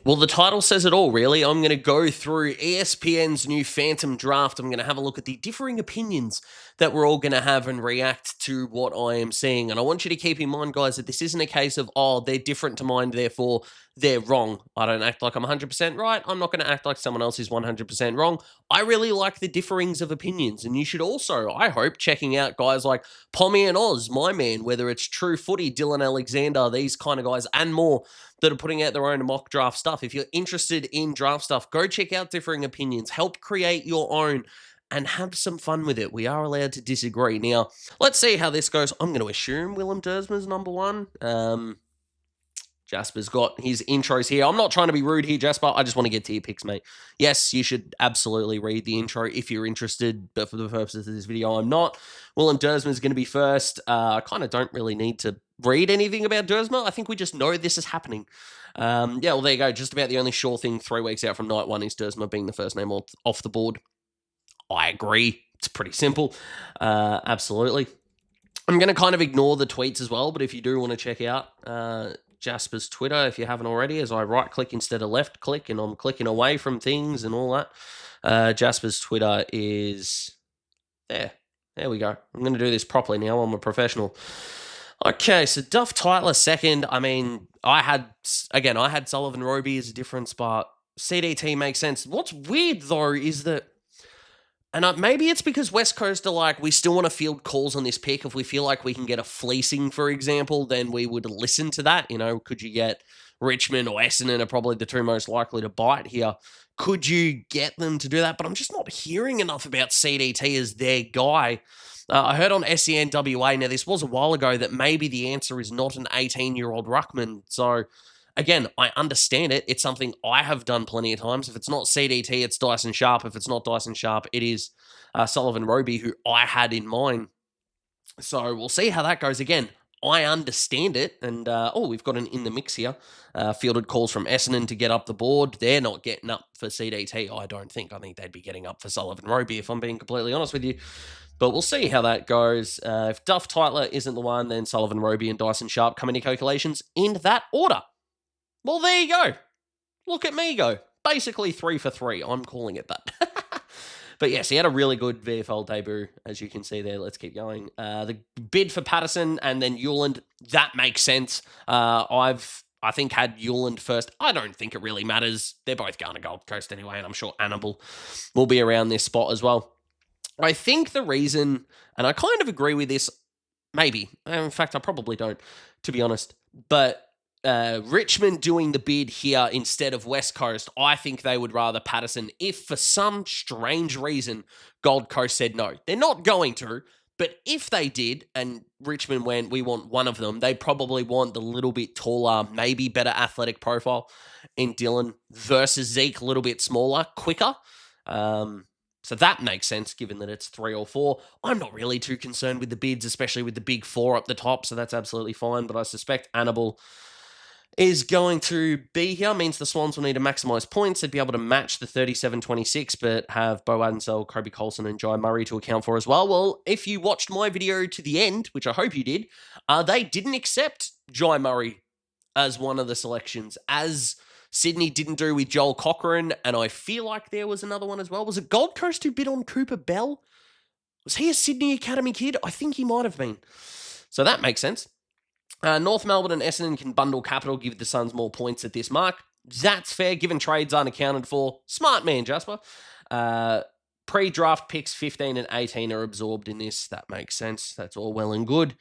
Well, the title says it all, really. I'm going to go through ESPN's new Phantom Draft. I'm going to have a look at the differing opinions that we're all going to have and react to what I am seeing. And I want you to keep in mind, guys, that this isn't a case of, oh, they're different to mine, therefore they're wrong. I don't act like I'm 100% right. I'm not going to act like someone else is 100% wrong. I really like the differings of opinions. And you should also, I hope, checking out guys like Pommy and Oz, my man, whether it's True Footy, Dylan Alexander, these kind of guys, and more that are putting out their own mock draft stuff. If you're interested in draft stuff, go check out differing opinions, help create your own, and have some fun with it. We are allowed to disagree. Now, let's see how this goes. I'm going to assume Willem Dersma's number one. Jasper's got his intros here. I'm not trying to be rude here, Jasper. I just want to get to your picks, mate. Yes, you should absolutely read the intro if you're interested, but for the purposes of this video, I'm not. Willem Dersma is going to be first. I kind of don't really need to read anything about Dersma. I think we just know this is happening. Yeah, well, there you go. Just about the only sure thing 3 weeks out from night one is Dersma being the first name off the board. I agree. It's pretty simple. Absolutely. I'm going to kind of ignore the tweets as well, but if you do want to check out Jasper's Twitter, if you haven't already, as I right-click instead of left-click, and I'm clicking away from things and all that. Jasper's Twitter is there. There we go. I'm going to do this properly now. I'm a professional. Okay, so Duff Tytler second. I mean, I had Sullivan Roby as a difference, but CDT makes sense. What's weird, though, is that, and maybe it's because West Coast are like, we still want to field calls on this pick. If we feel like we can get a fleecing, for example, then we would listen to that. You know, could you get Richmond or Essendon are probably the two most likely to bite here. Could you get them to do that? But I'm just not hearing enough about CDT as their guy. I heard on SEN WA, now this was a while ago, that maybe the answer is not an 18-year-old ruckman. So, again, I understand it. It's something I have done plenty of times. If it's not CDT, it's Dyson Sharp. If it's not Dyson Sharp, it is Sullivan Roby, who I had in mind. So we'll see how that goes. Again, I understand it. And, we've got an in the mix here. Fielded calls from Essendon to get up the board. They're not getting up for CDT, I don't think. I think they'd be getting up for Sullivan Roby, if I'm being completely honest with you. But we'll see how that goes. If Duff Tytler isn't the one, then Sullivan Roby and Dyson Sharp come into calculations in that order. Well, there you go. Look at me go. Basically 3 for 3. I'm calling it that. But yes, he had a really good VFL debut, as you can see there. Let's keep going. The bid for Patterson and then Hewland, that makes sense. I think had Hewland first. I don't think it really matters. They're both going to Gold Coast anyway, and I'm sure Annabelle will be around this spot as well. I think the reason, and I kind of agree with this, maybe. In fact, I probably don't, to be honest. But Richmond doing the bid here instead of West Coast, I think they would rather Patterson if for some strange reason Gold Coast said no. They're not going to, but if they did and Richmond went, we want one of them, they'd probably want the little bit taller, maybe better athletic profile in Dylan versus Zeke, a little bit smaller, quicker. So that makes sense, given that it's 3 or 4. I'm not really too concerned with the bids, especially with the big 4 up the top, so that's absolutely fine. But I suspect Annabelle is going to be here. Means the Swans will need to maximise points. They'd be able to match the 37-26, but have Bo Adensell, Kobe Coulson, and Jai Murray to account for as well. Well, if you watched my video to the end, which I hope you did, they didn't accept Jai Murray as one of the selections, as Sydney didn't do with Joel Cochran, and I feel like there was another one as well. Was it Gold Coast who bid on Cooper Bell? Was he a Sydney Academy kid? I think he might have been. So that makes sense. North Melbourne and Essendon can bundle capital, give the Suns more points at this mark. That's fair, given trades aren't accounted for. Smart man, Jasper. Pre-draft picks 15 and 18 are absorbed in this. That makes sense. That's all well and good.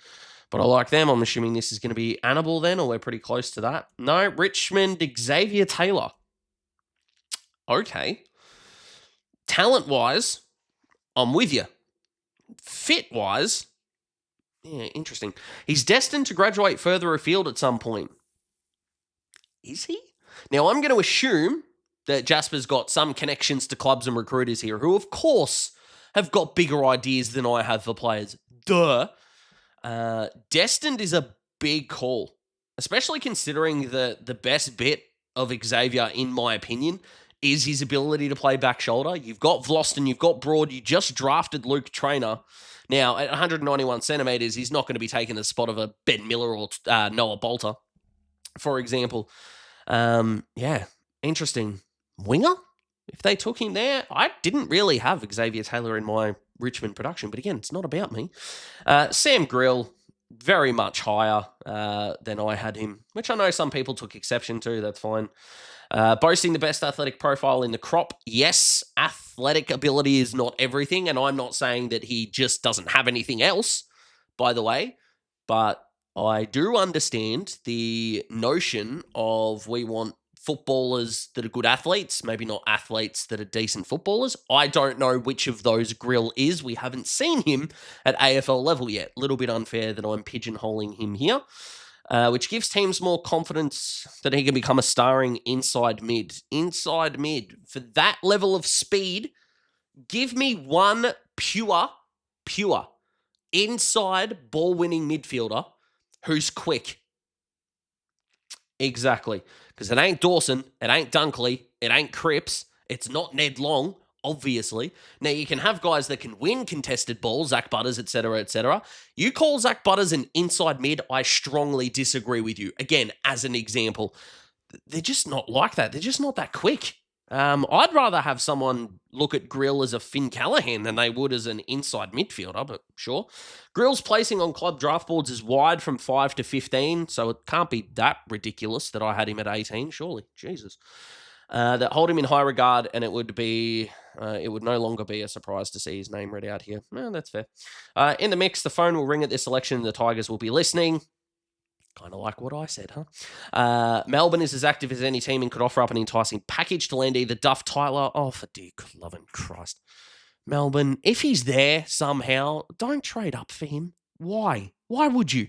But I like them. I'm assuming this is going to be Annabelle then, or we're pretty close to that. No, Richmond, Xavier Taylor. Okay. Talent-wise, I'm with you. Fit-wise, yeah, interesting. He's destined to graduate further afield at some point. Is he? Now, I'm going to assume that Jasper's got some connections to clubs and recruiters here who, of course, have got bigger ideas than I have for players. Duh. Destined is a big call, especially considering the best bit of Xavier, in my opinion, is his ability to play back shoulder. You've got Vlosten, you've got Broad, you just drafted Luke Traynor. Now, at 191 centimetres, he's not going to be taking the spot of a Ben Miller or Noah Bolter, for example. Yeah, Interesting. Winger? If they took him there, I didn't really have Xavier Taylor in my Richmond production, but again, it's not about me. Sam Grill, very much higher than I had him, which I know some people took exception to. That's fine. Boasting the best athletic profile in the crop. Yes, athletic ability is not everything, and I'm not saying that he just doesn't have anything else, by the way, but I do understand the notion of we want footballers that are good athletes, maybe not athletes that are decent footballers. I don't know which of those Grill is. We haven't seen him at AFL level yet. A little bit unfair that I'm pigeonholing him here. Which gives teams more confidence that he can become a starring inside mid. Inside mid. For that level of speed, give me one pure inside ball-winning midfielder who's quick. Exactly. Because it ain't Dawson, it ain't Dunkley, it ain't Cripps, it's not Ned Long, obviously. Now, you can have guys that can win contested balls, Zach Butters, etc., etc. You call Zach Butters an inside mid, I strongly disagree with you. Again, as an example, they're just not like that. They're just not that quick. I'd rather have someone look at Grill as a Finn Callahan than they would as an inside midfielder, but sure. Grill's placing on club draft boards is wide from 5 to 15, so it can't be that ridiculous that I had him at 18, surely. Jesus. That hold him in high regard, and it would no longer be a surprise to see his name read out here. Well, that's fair. In the mix, the phone will ring at this election, and the Tigers will be listening. Kind of like what I said, huh? Melbourne is as active as any team and could offer up an enticing package to land either Duff Tyler. Oh, for dear loving Christ. Melbourne, if he's there somehow, don't trade up for him. Why? Why would you?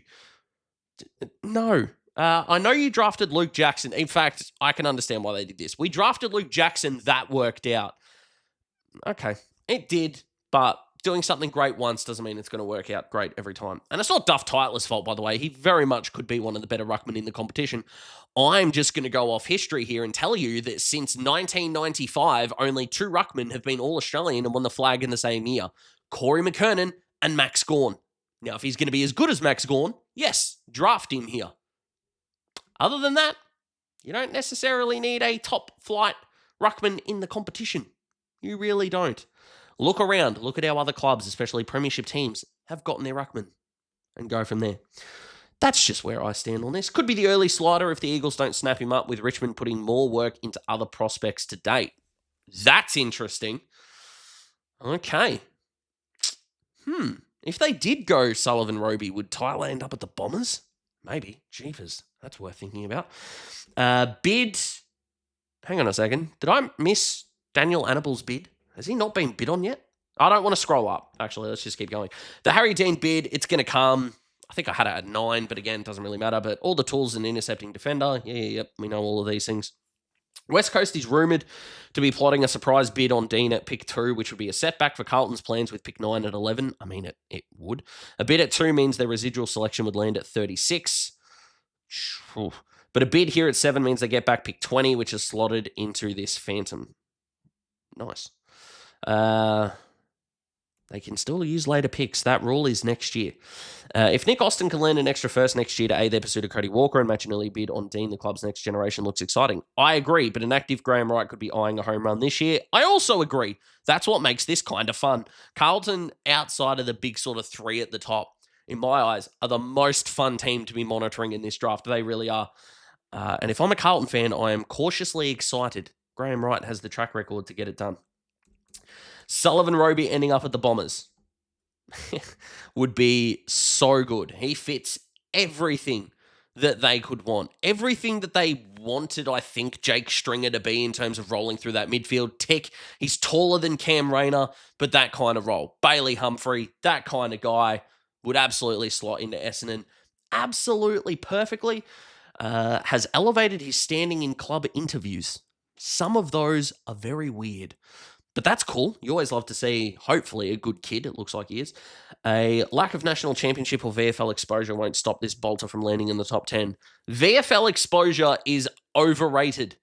No. I know you drafted Luke Jackson. In fact, I can understand why they did this. We drafted Luke Jackson. That worked out. Okay. It did, but doing something great once doesn't mean it's going to work out great every time. And it's not Duff Tyler's fault, by the way. He very much could be one of the better ruckmen in the competition. I'm just going to go off history here and tell you that since 1995, only 2 ruckmen have been All-Australian and won the flag in the same year. Corey McKernan and Max Gawn. Now, if he's going to be as good as Max Gawn, yes, draft him here. Other than that, you don't necessarily need a top-flight ruckman in the competition. You really don't. Look around. Look at how other clubs, especially premiership teams, have gotten their ruckman and go from there. That's just where I stand on this. Could be the early slider if the Eagles don't snap him up, with Richmond putting more work into other prospects to date. That's interesting. Okay. If they did go Sullivan Roby, would Tyler end up at the Bombers? Maybe. Jeepers. That's worth thinking about. Bid. Hang on a second. Did I miss Daniel Annabelle's bid? Has he not been bid on yet? I don't want to scroll up. Actually, let's just keep going. The Harry Dean bid, it's going to come. I think I had it at 9, but again, doesn't really matter. But all the tools and intercepting defender. Yep. We know all of these things. West Coast is rumoured to be plotting a surprise bid on Dean at pick 2, which would be a setback for Carlton's plans with pick 9 at 11. I mean, it would. A bid at 2 means their residual selection would land at 36. But a bid here at 7 means they get back pick 20, which is slotted into this Phantom. Nice. They can still use later picks. That rule is next year. If Nick Austin can land an extra first next year to aid their pursuit of Cody Walker and match an early bid on Dean, the club's next generation looks exciting. I agree, but an active Graham Wright could be eyeing a home run this year. I also agree. That's what makes this kind of fun. Carlton, outside of the big sort of 3 at the top, in my eyes, are the most fun team to be monitoring in this draft. They really are. And if I'm a Carlton fan, I am cautiously excited. Graham Wright has the track record to get it done. Sullivan Roby ending up at the Bombers would be so good. He fits everything that they could want. Everything that they wanted, I think, Jake Stringer to be in terms of rolling through that midfield tick. He's taller than Cam Rayner, but that kind of role. Bailey Humphrey, that kind of guy, would absolutely slot into Essendon absolutely perfectly. Has elevated his standing in club interviews. Some of those are very weird. But that's cool. You always love to see, hopefully, a good kid. It looks like he is. A lack of national championship or VFL exposure won't stop this bolter from landing in the top 10. VFL exposure is overrated.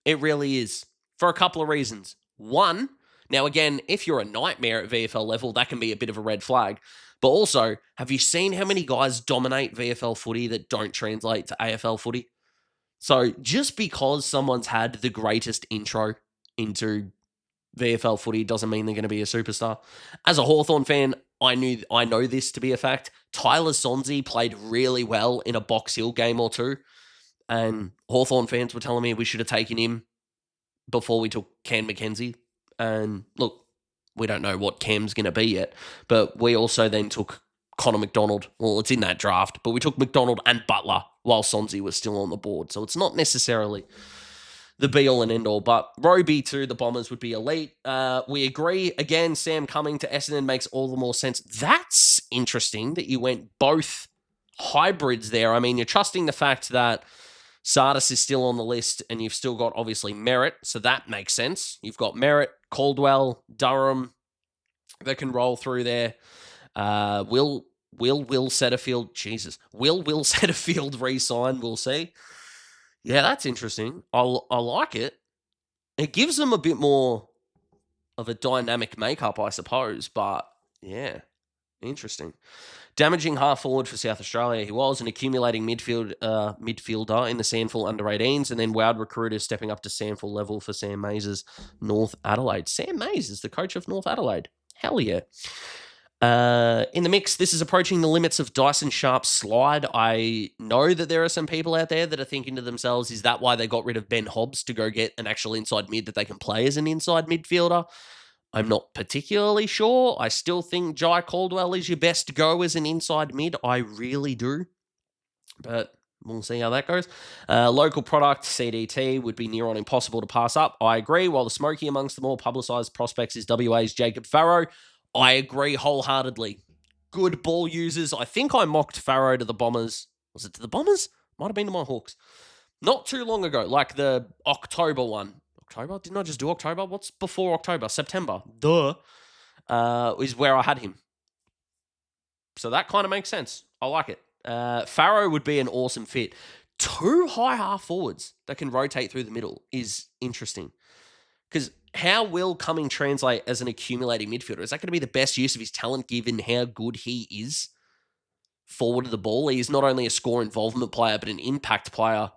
It really is. For a couple of reasons. One, now again, if you're a nightmare at VFL level, that can be a bit of a red flag. But also, have you seen how many guys dominate VFL footy that don't translate to AFL footy? So just because someone's had the greatest intro into VFL footy doesn't mean they're going to be a superstar. As a Hawthorn fan, I know this to be a fact. Tyler Sonzi played really well in a Box Hill game or two, and Hawthorn fans were telling me we should have taken him before we took Cam McKenzie. And look, we don't know what Cam's going to be yet, but we also then took Connor McDonald. Well, it's in that draft, but we took McDonald and Butler while Sonzi was still on the board. So it's not necessarily the be-all and end-all, but Roby to the Bombers would be elite. We agree. Again, Sam coming to Essendon makes all the more sense. That's interesting that you went both hybrids there. I mean, you're trusting the fact that Sardis is still on the list and you've still got, obviously, Merritt, so that makes sense. You've got Merritt, Caldwell, Durham that can roll through there. Will Setterfield, Jesus. Will Setterfield re-sign? We'll see. Yeah, that's interesting. I like it. It gives them a bit more of a dynamic makeup, I suppose. But, yeah, interesting. Damaging half forward for South Australia. He was an accumulating midfielder in the Sandful under-18s, and then Wowd recruiters stepping up to Sandful level for Sam Mays' North Adelaide. Sam Mays is the coach of North Adelaide. Hell yeah. In the mix, this is approaching the limits of Dyson Sharp's slide. I know that there are some people out there that are thinking to themselves, is that why they got rid of Ben Hobbs to go get an actual inside mid that they can play as an inside midfielder? I'm not particularly sure. I still think Jai Caldwell is your best go as an inside mid. I really do. But we'll see how that goes. Local product, CDT, would be near on impossible to pass up. I agree. While the smoky amongst the more publicised prospects is WA's Jacob Farrow, I agree wholeheartedly. Good ball users. I think I mocked Farrow to the Bombers. Was it to the Bombers? Might have been to my Hawks. Not too long ago, like the October one. October? Didn't I just do October? What's before October? September. Duh. Is where I had him. So that kind of makes sense. I like it. Farrow would be an awesome fit. 2 high half forwards that can rotate through the middle is interesting. Because how will Cumming translate as an accumulating midfielder? Is that going to be the best use of his talent given how good he is forward of the ball? He's not only a score involvement player, but an impact player.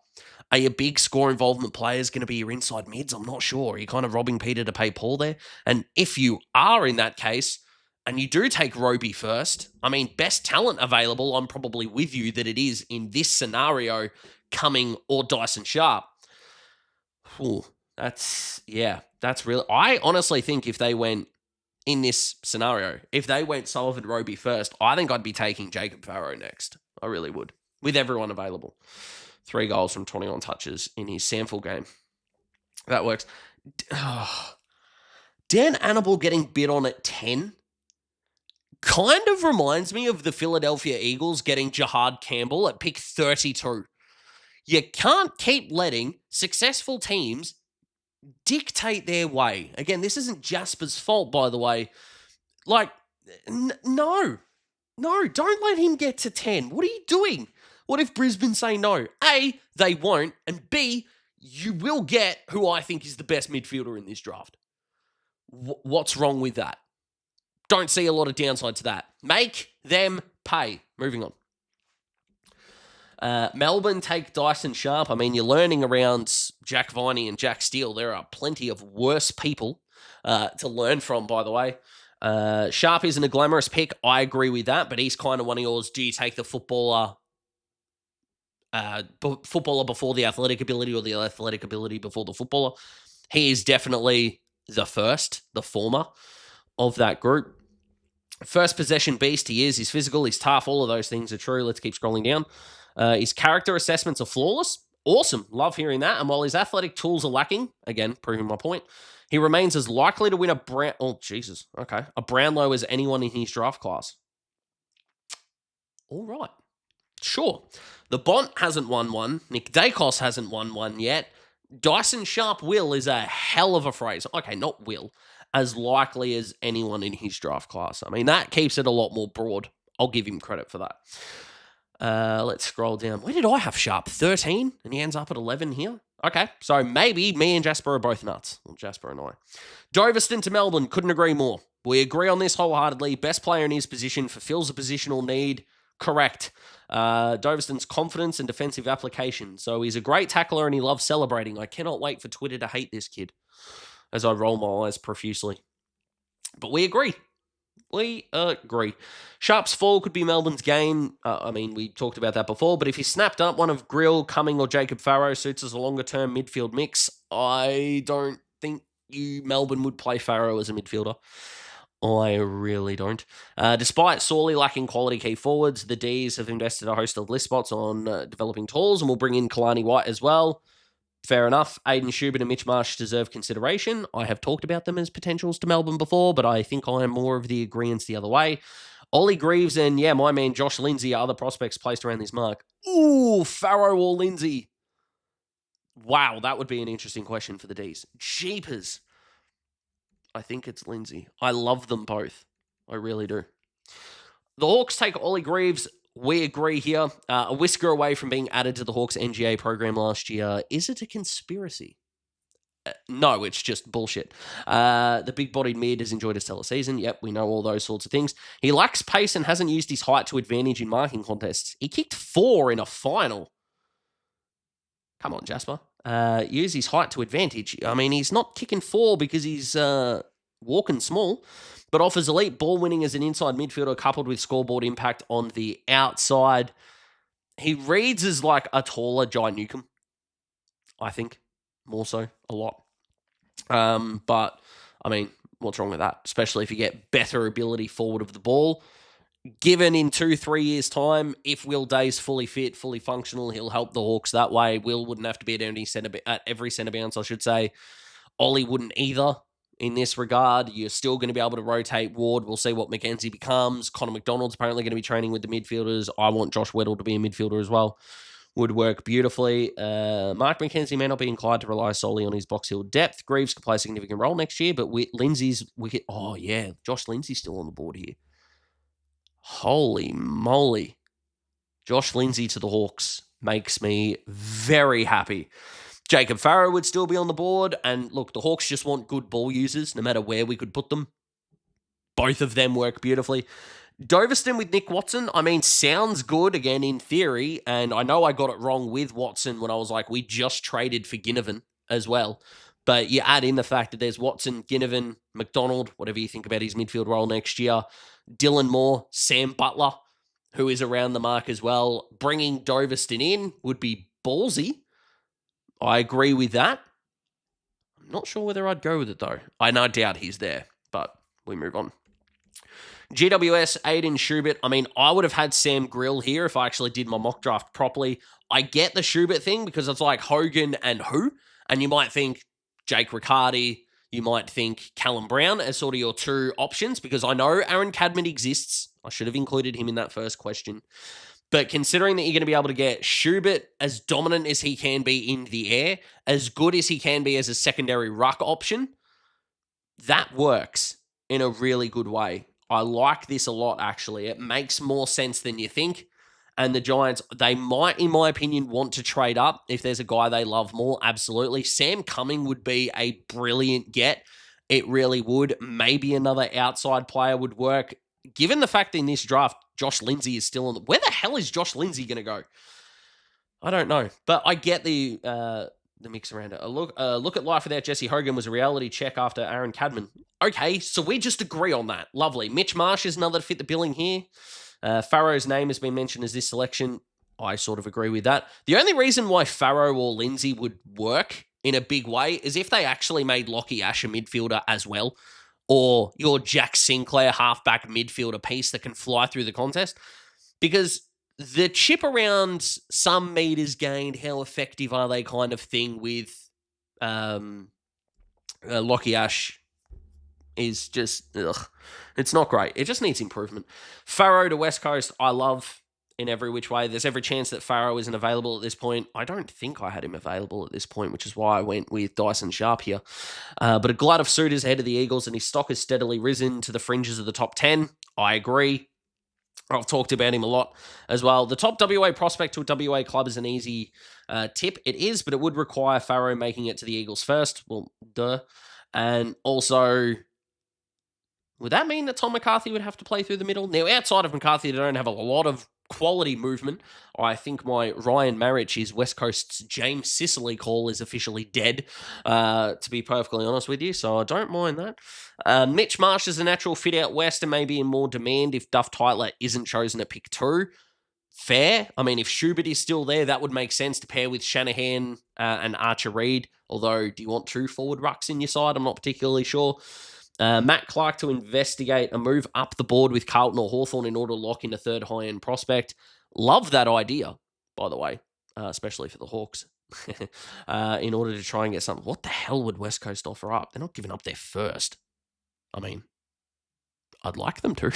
Are your big score involvement players going to be your inside mids? I'm not sure. Are you kind of robbing Peter to pay Paul there? And if you are in that case, and you do take Roby first, I mean, best talent available, I'm probably with you that it is in this scenario, Cumming or Dyson Sharp. Ooh, that's real. I honestly think if they went in this scenario, if they went Sullivan Roby first, I think I'd be taking Jacob Farrow next. I really would, with everyone available. 3 goals from 21 touches in his sample game. That works. Dan Annable getting bid on at 10 kind of reminds me of the Philadelphia Eagles getting Jahad Campbell at pick 32. You can't keep letting successful teams dictate their way. Again, this isn't Jasper's fault, by the way. Like, no, don't let him get to 10. What are you doing? What if Brisbane say no? A, they won't, and B, you will get who I think is the best midfielder in this draft. What's wrong with that? Don't see a lot of downside to that. Make them pay. Moving on. Melbourne take Dyson Sharp. I mean, you're learning around Jack Viney and Jack Steele. There are plenty of worse people to learn from, by the way. Sharp isn't a glamorous pick. I agree with that, but he's kind of one of yours. Do you take the footballer before the athletic ability or the athletic ability before the footballer? He is definitely the former of that group. First possession beast he is. He's physical, he's tough, all of those things are true. Let's keep scrolling down. His character assessments are flawless. Awesome. Love hearing that. And while his athletic tools are lacking, again, proving my point, he remains as likely to win a Brownlow as anyone in his draft class. All right. Sure. The Bont hasn't won one. Nick Dacos hasn't won one yet. Dyson Sharp will is a hell of a phrase. Okay, not will. As likely as anyone in his draft class. I mean, that keeps it a lot more broad. I'll give him credit for that. Let's scroll down. Where did I have Sharp? 13? And he ends up at 11 here? Okay, so maybe me and Jasper are both nuts. Well, Jasper and I. Doverston to Melbourne. Couldn't agree more. We agree on this wholeheartedly. Best player in his position. Fulfills a positional need. Correct. Doveston's confidence and defensive application. So he's a great tackler and he loves celebrating. I cannot wait for Twitter to hate this kid as I roll my eyes profusely. But we agree. We agree. Sharp's fall could be Melbourne's gain. We talked about that before, but if he snapped up one of Grill, Cumming, or Jacob Farrow suits as a longer-term midfield mix, I don't think Melbourne would play Farrow as a midfielder. I really don't. Despite sorely lacking quality key forwards, the Ds have invested a host of list spots on developing tools and will bring in Kalani White as well. Fair enough. Aiden Schubert and Mitch Marsh deserve consideration. I have talked about them as potentials to Melbourne before, but I think I am more of the agreeance the other way. Ollie Greaves and, my man Josh Lindsay are other prospects placed around this mark. Ooh, Farrow or Lindsay? Wow, that would be an interesting question for the Ds. Jeepers. I think it's Lindsay. I love them both. I really do. The Hawks take Ollie Greaves. We agree here. A whisker away from being added to the Hawks NGA program last year. Is it a conspiracy? No, it's just bullshit. The big-bodied mid has enjoyed his stellar season. Yep, we know all those sorts of things. He lacks pace and hasn't used his height to advantage in marking contests. He kicked 4 in a final. Come on, Jasper. Use his height to advantage. I mean, he's not kicking 4 because he's walking small, but offers elite ball winning as an inside midfielder coupled with scoreboard impact on the outside. He reads as like a taller Jai Newcomb, I think, more so, a lot. But, I mean, what's wrong with that? Especially if you get better ability forward of the ball. Given in 2-3 years' time, if Will Day's fully fit, fully functional, he'll help the Hawks that way. Will wouldn't have to be at every centre bounce, I should say. Ollie wouldn't either in this regard. You're still going to be able to rotate Ward. We'll see what McKenzie becomes. Connor McDonald's apparently going to be training with the midfielders. I want Josh Weddle to be a midfielder as well. Would work beautifully. Mark McKenzie may not be inclined to rely solely on his box hill depth. Greaves could play a significant role next year, but Lindsay's wicket. Oh, yeah. Josh Lindsay's still on the board here. Holy moly. Josh Lindsay to the Hawks makes me very happy. Jacob Farrow would still be on the board. And look, the Hawks just want good ball users, no matter where we could put them. Both of them work beautifully. Doveston with Nick Watson, I mean, sounds good again in theory. And I know I got it wrong with Watson when I was like, we just traded for Ginnivan as well. But you add in the fact that there's Watson, Ginnivan, McDonald, whatever you think about his midfield role next year, Dylan Moore, Sam Butler, who is around the mark as well. Bringing Doveston in would be ballsy. I agree with that. I'm not sure whether I'd go with it, though. I no doubt he's there, but we move on. GWS, Aiden Schubert. I mean, I would have had Sam Grill here if I actually did my mock draft properly. I get the Schubert thing because it's like Hogan and who? And you might think Jake Riccardi, you might think Callum Brown as sort of your two options because I know Aaron Cadman exists. I should have included him in that first question. But considering that you're going to be able to get Schubert as dominant as he can be in the air, as good as he can be as a secondary ruck option, that works in a really good way. I like this a lot, actually. It makes more sense than you think. And the Giants, they might, in my opinion, want to trade up if there's a guy they love more. Absolutely. Sam Cumming would be a brilliant get. It really would. Maybe another outside player would work. Given the fact that in this draft, Josh Lindsay is still on the... Where the hell is Josh Lindsay going to go? I don't know. But I get the mix around it. A look at life without Jesse Hogan was a reality check after Aaron Cadman. Okay, so we just agree on that. Lovely. Mitch Marsh is another to fit the billing here. Farrow's name has been mentioned as this selection. I sort of agree with that. The only reason why Farrow or Lindsay would work in a big way is if they actually made Lockie Ash a midfielder as well, or your Jack Sinclair halfback midfielder piece that can fly through the contest. Because the chip around some meters gained, how effective are they kind of thing with Lockie Ash is just, it's not great. It just needs improvement. Farrow to West Coast, I love in every which way. There's every chance that Farrow isn't available at this point. I don't think I had him available at this point, which is why I went with Dyson Sharp here. But a glut of suitors ahead of the Eagles, and his stock has steadily risen to the fringes of the top 10. I agree. I've talked about him a lot as well. The top WA prospect to a WA club is an easy tip. It is, but it would require Farrow making it to the Eagles first. Well, duh. And also, would that mean that Tom McCarthy would have to play through the middle? Now, outside of McCarthy, they don't have a lot of quality movement. I think my Ryan Marich is West Coast's James Sicily call is officially dead, to be perfectly honest with you, so I don't mind that. Mitch Marsh is a natural fit out west and maybe in more demand if Duff Tytler isn't chosen at pick 2. Fair. I mean, if Schubert is still there, that would make sense to pair with Shanahan and Archer Reed. Although, do you want 2 forward rucks in your side? I'm not particularly sure. Matt Clark to investigate a move up the board with Carlton or Hawthorn in order to lock in a third high-end prospect. Love that idea, by the way, especially for the Hawks, in order to try and get something. What the hell would West Coast offer up? They're not giving up their first. I mean, I'd like them to,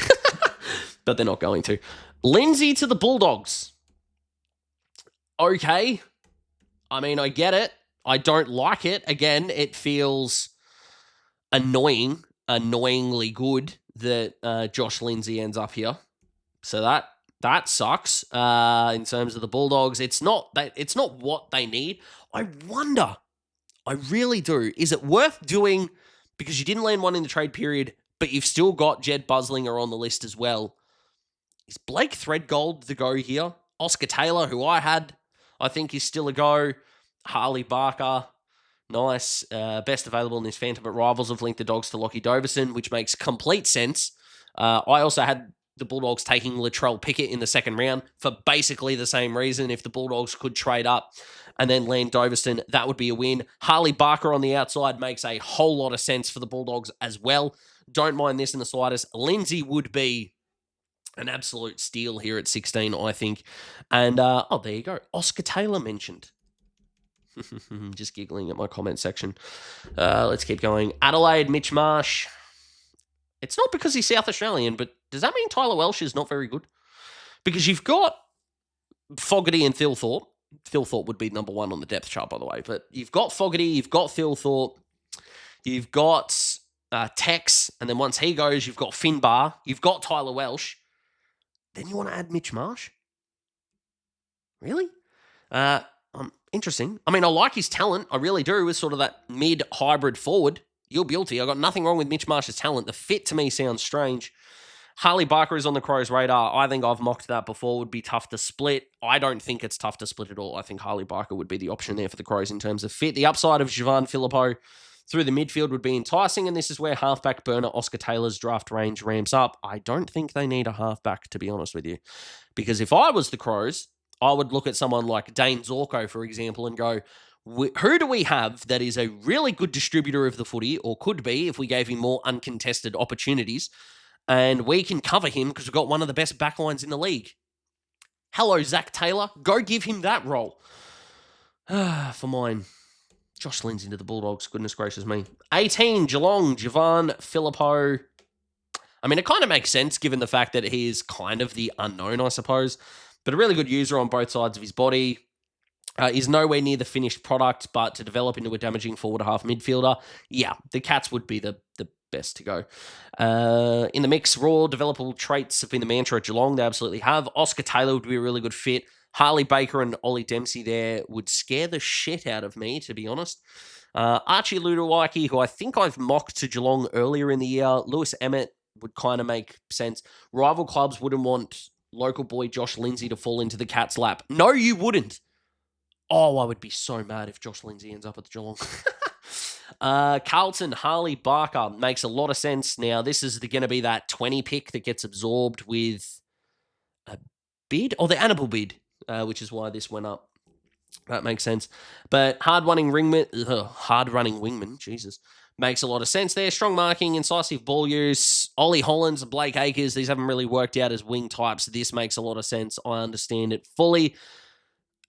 but they're not going to. Lindsay to the Bulldogs. Okay. I mean, I get it. I don't like it. Again, it feels annoyingly good that Josh Lindsay ends up here. So that sucks. In terms of the Bulldogs, it's not what they need. I wonder, I really do. Is it worth doing because you didn't land one in the trade period, but you've still got Jed Buslinger on the list as well? Is Blake Threadgold the go here? Oscar Taylor, who I think is still a go. Harley Barker, nice. Best available in this Phantom, but Rivals have linked the Dogs to Lockie Doverson, which makes complete sense. I also had the Bulldogs taking Latrell Pickett in the second round for basically the same reason. If the Bulldogs could trade up and then land Doverson, that would be a win. Harley Barker on the outside makes a whole lot of sense for the Bulldogs as well. Don't mind this in the slightest. Lindsay would be an absolute steal here at 16, I think. And, there you go. Oscar Taylor mentioned. Just giggling at my comment section. Let's keep going. Adelaide, Mitch Marsh. It's not because he's South Australian, but does that mean Tyler Welsh is not very good? Because you've got Fogarty and Thilthorpe. Thilthorpe would be number 1 on the depth chart, by the way. But you've got Fogarty, you've got Thilthorpe, you've got Tex, and then once he goes, you've got Finbar, you've got Tyler Welsh. Then you want to add Mitch Marsh? Really? Interesting. I mean, I like his talent. I really do. As sort of that mid-hybrid forward. You're guilty. I got nothing wrong with Mitch Marsh's talent. The fit to me sounds strange. Harley Barker is on the Crows' radar. I think I've mocked that before. Would be tough to split. I don't think it's tough to split at all. I think Harley Barker would be the option there for the Crows in terms of fit. The upside of Javan Philippou through the midfield would be enticing, and this is where halfback burner Oscar Taylor's draft range ramps up. I don't think they need a halfback, to be honest with you. Because if I was the Crows, I would look at someone like Dane Zorko, for example, and go, who do we have that is a really good distributor of the footy, or could be if we gave him more uncontested opportunities, and we can cover him because we've got one of the best backlines in the league? Hello, Zach Taylor. Go give him that role. For mine, Josh Lindsay to the Bulldogs. Goodness gracious me. 18, Geelong, Javan Philippou. I mean, it kind of makes sense given the fact that he is kind of the unknown, I suppose, but a really good user on both sides of his body. Is nowhere near the finished product, but to develop into a damaging forward half midfielder, yeah, the Cats would be the best to go. In the mix, raw developable traits have been the mantra at Geelong. They absolutely have. Oscar Taylor would be a really good fit. Harley Baker and Ollie Dempsey there would scare the shit out of me, to be honest. Archie Ludowiecki, who I think I've mocked to Geelong earlier in the year. Lewis Emmett would kind of make sense. Rival clubs wouldn't want local boy Josh Lindsay to fall into the Cats' lap. No, you wouldn't. Oh, I would be so mad if Josh Lindsay ends up at the Geelong. Carlton, Harley Barker makes a lot of sense. Now, this is going to be that 20 pick that gets absorbed with a bid, or the Annabelle bid, which is why this went up. That makes sense. But hard-running wingman, Jesus, makes a lot of sense there. Strong marking, incisive ball use. Ollie Hollands, Blake Acres, these haven't really worked out as wing types. This makes a lot of sense. I understand it fully.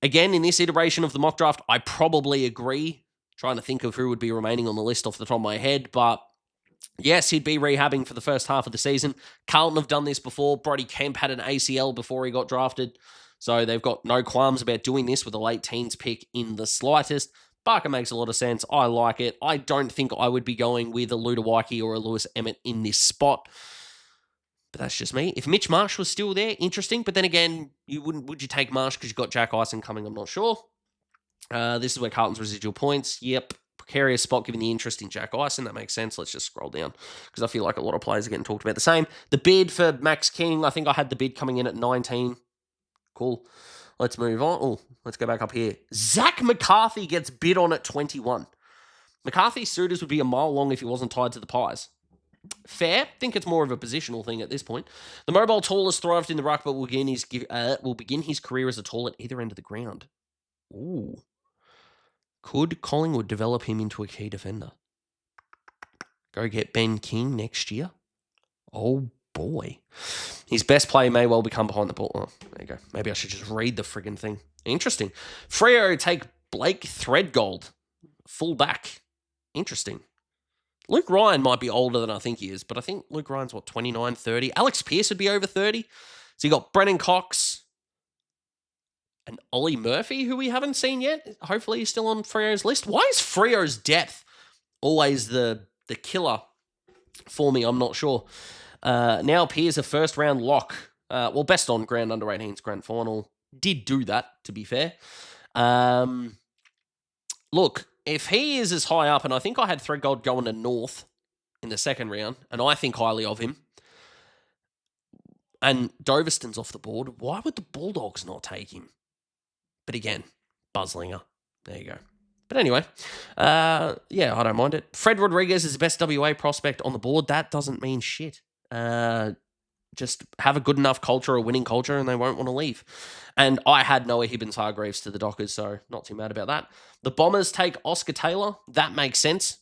Again, in this iteration of the mock draft, I probably agree. Trying to think of who would be remaining on the list off the top of my head, but yes, he'd be rehabbing for the first half of the season. Carlton have done this before. Brodie Kemp had an ACL before he got drafted, so they've got no qualms about doing this with a late teens pick in the slightest. Barker makes a lot of sense. I like it. I don't think I would be going with a Ludowiecki or a Lewis Emmett in this spot. But that's just me. If Mitch Marsh was still there, interesting. But then again, would you take Marsh because you've got Jack Ison coming? I'm not sure. This is where Carlton's residual points. Yep. Precarious spot given the interest in Jack Ison. That makes sense. Let's just scroll down because I feel like a lot of players are getting talked about the same. The bid for Max King, I think I had the bid coming in at 19. Cool. Let's move on. Oh, let's go back up here. Zach McCarthy gets bid on at 21. McCarthy's suitors would be a mile long if he wasn't tied to the Pies. Fair. Think it's more of a positional thing at this point. The mobile tall has thrived in the ruck, but will begin his career as a tall at either end of the ground. Ooh. Could Collingwood develop him into a key defender? Go get Ben King next year? Oh, boy. His best play may well become behind the ball. Oh, there you go. Maybe I should just read the friggin' thing. Interesting. Freo take Blake Threadgold. Full back. Interesting. Luke Ryan might be older than I think he is, but I think Luke Ryan's, 29, 30? Alex Pearce would be over 30. So you got Brennan Cox and Ollie Murphy, who we haven't seen yet. Hopefully he's still on Freo's list. Why is Freo's depth always the killer for me? I'm not sure. Now appears a first-round lock. Best on grand under 18s grand final. Did do that, to be fair. Look, if he is as high up, and I think I had Threadgold going to North in the second round, and I think highly of him, and Doverston's off the board, why would the Bulldogs not take him? But again, Buzzlinger. There you go. But anyway, I don't mind it. Fred Rodriguez is the best WA prospect on the board. That doesn't mean shit. Just have a good enough culture, a winning culture, and they won't want to leave. And I had Noah Hibbins-Hargreaves to the Dockers, so not too mad about that. The Bombers take Oscar Taylor. That makes sense.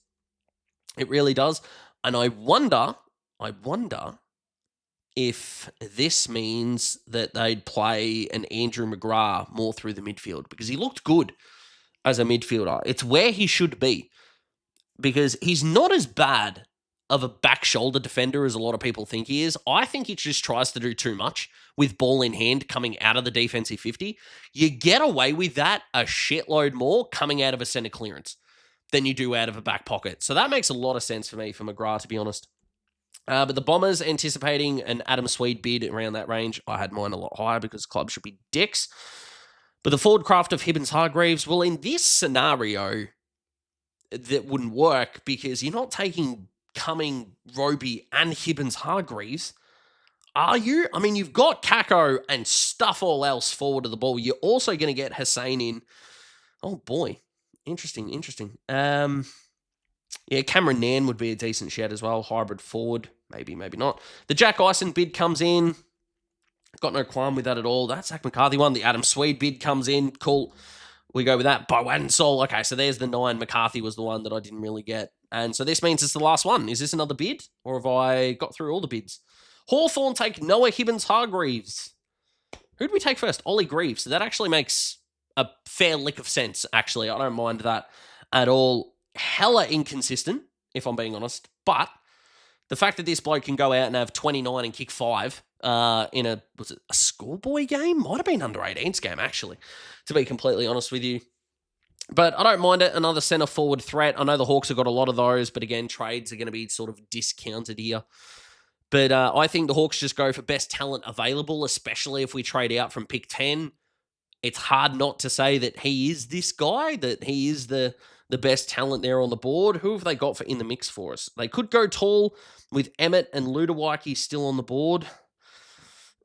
It really does. And I wonder if this means that they'd play an Andrew McGrath more through the midfield, because he looked good as a midfielder. It's where he should be, because he's not as bad of a back shoulder defender as a lot of people think he is. I think he just tries to do too much with ball in hand coming out of the defensive 50. You get away with that a shitload more coming out of a center clearance than you do out of a back pocket. So that makes a lot of sense for me for McGrath, to be honest. But the Bombers anticipating an Adam Swede bid around that range. I had mine a lot higher because clubs should be dicks. But the forward craft of Hibbins-Hargreaves, well, in this scenario, that wouldn't work because you're not taking Cumming, Roby, and Hibbins-Hargreaves, are you? I mean, you've got Kako and stuff all else forward of the ball. You're also going to get Hussein in. Oh, boy. Interesting. Cameron Nairn would be a decent shout as well. Hybrid forward. Maybe not. The Jack Ison bid comes in. Got no qualm with that at all. That Zach McCarthy one. The Adam Swede bid comes in. Cool. We go with that. Bo Wansall. Okay, so there's the 9. McCarthy was the one that I didn't really get. And so this means it's the last one. Is this another bid? Or have I got through all the bids? Hawthorn take Noah Hibbins-Hargreaves. Who do we take first? Ollie Greaves. So that actually makes a fair lick of sense, actually. I don't mind that at all. Hella inconsistent, if I'm being honest. But the fact that this bloke can go out and have 29 and kick 5 in a schoolboy game? Might have been under 18s game, actually, to be completely honest with you. But I don't mind it. Another centre forward threat. I know the Hawks have got a lot of those, but again, trades are going to be sort of discounted here. But I think the Hawks just go for best talent available, especially if we trade out from pick 10. It's hard not to say that he is this guy, that he is the best talent there on the board. Who have they got for in the mix for us? They could go tall with Emmett and Ludowiecki still on the board.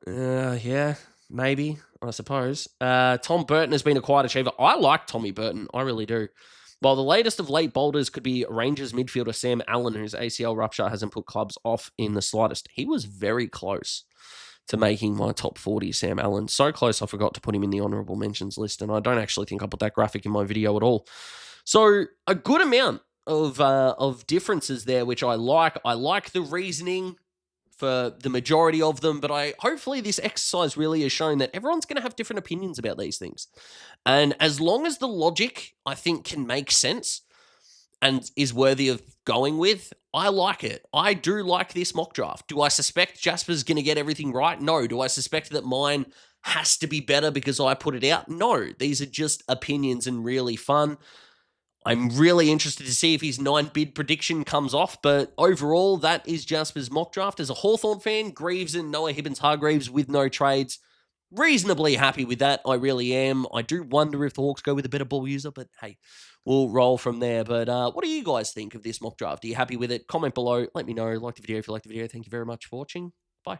Yeah, maybe, I suppose. Tom Burton has been a quiet achiever. I like Tommy Burton. I really do. While the latest of late boulders could be Rangers midfielder Sam Allen, whose ACL rupture hasn't put clubs off in the slightest. He was very close to making my top 40, Sam Allen. So close I forgot to put him in the honourable mentions list, and I don't actually think I put that graphic in my video at all. So a good amount of differences there, which I like. I like the reasoning for the majority of them, but hopefully this exercise really has shown that everyone's going to have different opinions about these things. And as long as the logic, I think, can make sense and is worthy of going with, I like it. I do like this mock draft. Do I suspect Jasper's going to get everything right? No. Do I suspect that mine has to be better because I put it out? No. These are just opinions and really fun. I'm really interested to see if his 9-bid prediction comes off, but overall, that is Jasper's mock draft. As a Hawthorn fan, Greaves and Noah Hibbins-Hargreaves with no trades. Reasonably happy with that. I really am. I do wonder if the Hawks go with a better ball user, but hey, we'll roll from there. But what do you guys think of this mock draft? Are you happy with it? Comment below. Let me know. Like the video if you like the video. Thank you very much for watching. Bye.